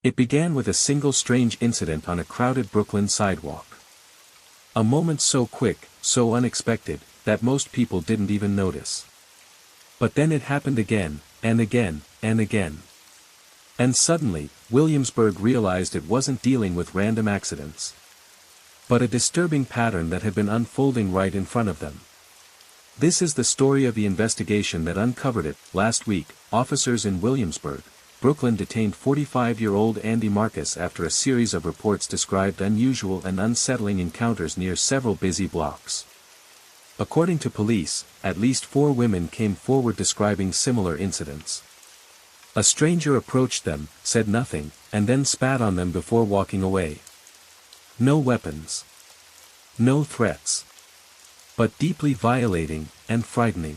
It began with a single strange incident on a crowded Brooklyn sidewalk. A moment so quick, so unexpected, that most people didn't even notice. But then it happened again, and again, and again. And suddenly, Williamsburg realized it wasn't dealing with random accidents, but a disturbing pattern that had been unfolding right in front of them. This is the story of the investigation that uncovered it. Last week, officers in Williamsburg, Brooklyn detained 45-year-old Andy Marcus after a series of reports described unusual and unsettling encounters near several busy blocks. According to police, at least 4 women came forward describing similar incidents. A stranger approached them, said nothing, and then spat on them before walking away. No weapons. No threats. But deeply violating, and frightening.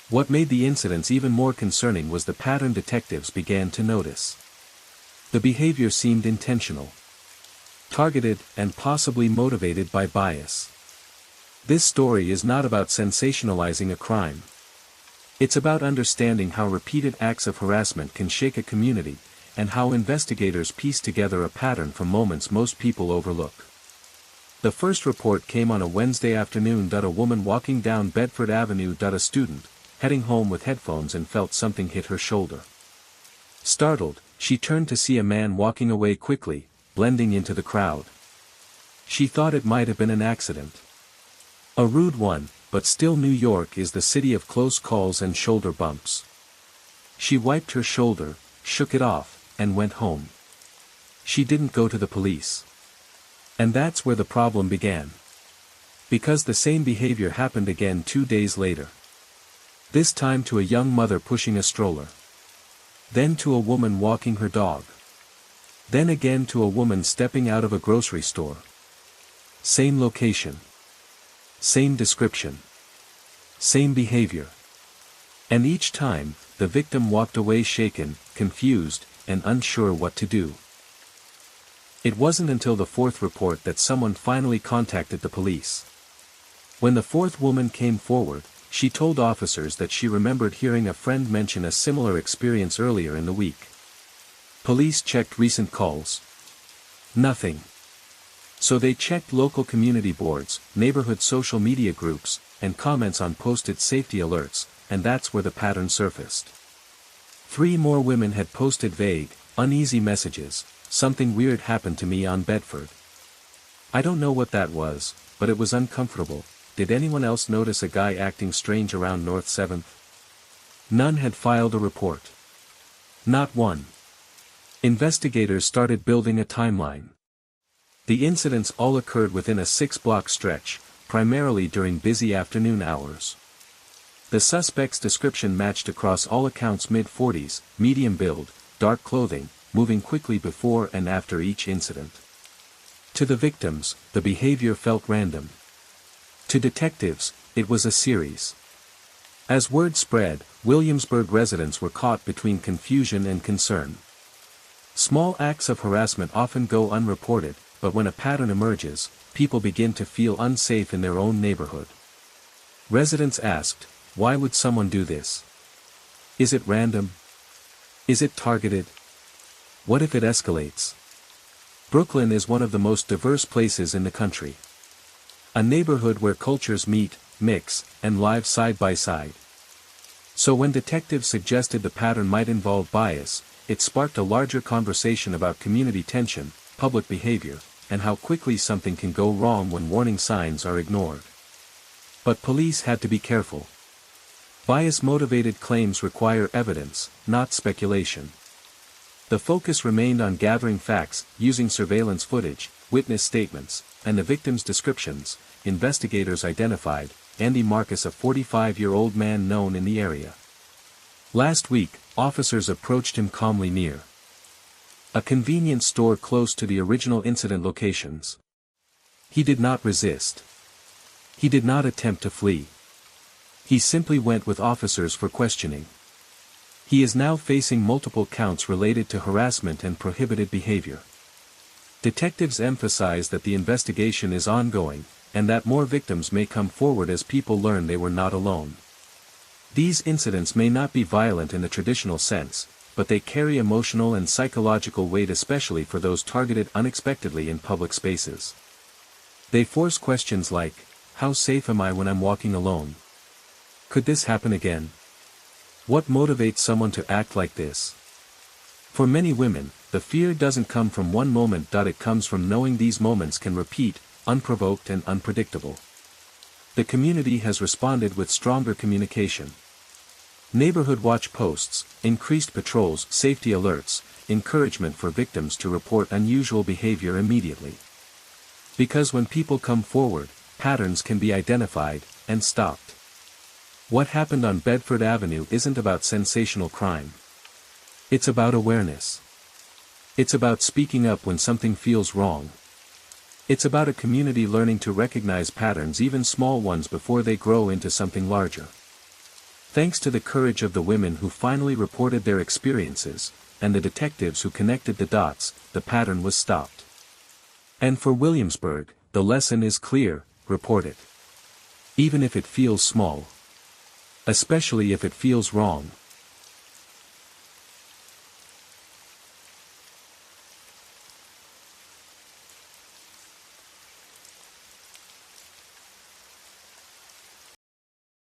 What made the incidents even more concerning was the pattern detectives began to notice. The behavior seemed intentional, targeted, and possibly motivated by bias. This story is not about sensationalizing a crime. It's about understanding how repeated acts of harassment can shake a community, and how investigators piece together a pattern from moments most people overlook. The first report came on a Wednesday afternoon. A woman walking down Bedford Avenue. A student, heading home with headphones, and felt something hit her shoulder. Startled, she turned to see a man walking away quickly, blending into the crowd. She thought it might have been an accident. A rude one, but still New York is the city of close calls and shoulder bumps. She wiped her shoulder, shook it off, and went home. She didn't go to the police. And that's where the problem began. Because the same behavior happened again 2 days later. This time to a young mother pushing a stroller. Then to a woman walking her dog. Then again to a woman stepping out of a grocery store. Same location. Same description. Same behavior. And each time, the victim walked away shaken, confused, and unsure what to do. It wasn't until the 4th report that someone finally contacted the police. When the 4th woman came forward, she told officers that she remembered hearing a friend mention a similar experience earlier in the week. Police checked recent calls. Nothing. So they checked local community boards, neighborhood social media groups, and comments on posted safety alerts, and that's where the pattern surfaced. 3 more women had posted vague, uneasy messages. Something weird happened to me on Bedford. I don't know what that was, but it was uncomfortable. Did anyone else notice a guy acting strange around North 7th? None had filed a report. Not one. Investigators started building a timeline. The incidents all occurred within a 6-block stretch, primarily during busy afternoon hours. The suspect's description matched across all accounts: mid-40s, medium build, dark clothing, moving quickly before and after each incident. To the victims, the behavior felt random. To detectives, it was a series. As word spread, Williamsburg residents were caught between confusion and concern. Small acts of harassment often go unreported, but when a pattern emerges, people begin to feel unsafe in their own neighborhood. Residents asked, why would someone do this? Is it random? Is it targeted? What if it escalates? Brooklyn is one of the most diverse places in the country. A neighborhood where cultures meet, mix, and live side by side. So when detectives suggested the pattern might involve bias, it sparked a larger conversation about community tension, public behavior, and how quickly something can go wrong when warning signs are ignored. But police had to be careful. Bias-motivated claims require evidence, not speculation. The focus remained on gathering facts, using surveillance footage, witness statements, and the victims' descriptions. Investigators identified Andy Marcus, a 45-year-old man known in the area. Last week, officers approached him calmly near a convenience store close to the original incident locations. He did not resist. He did not attempt to flee. He simply went with officers for questioning. He is now facing multiple counts related to harassment and prohibited behavior. Detectives emphasize that the investigation is ongoing, and that more victims may come forward as people learn they were not alone. These incidents may not be violent in the traditional sense, but they carry emotional and psychological weight, especially for those targeted unexpectedly in public spaces. They force questions like, how safe am I when I'm walking alone? Could this happen again? What motivates someone to act like this? For many women, the fear doesn't come from one moment. It comes from knowing these moments can repeat, unprovoked and unpredictable. The community has responded with stronger communication. Neighborhood watch posts, increased patrols, safety alerts, encouragement for victims to report unusual behavior immediately. Because when people come forward, patterns can be identified and stopped. What happened on Bedford Avenue isn't about sensational crime. It's about awareness. It's about speaking up when something feels wrong. It's about a community learning to recognize patterns, even small ones, before they grow into something larger. Thanks to the courage of the women who finally reported their experiences, and the detectives who connected the dots, the pattern was stopped. And for Williamsburg, the lesson is clear: report it. Even if it feels small. Especially if it feels wrong.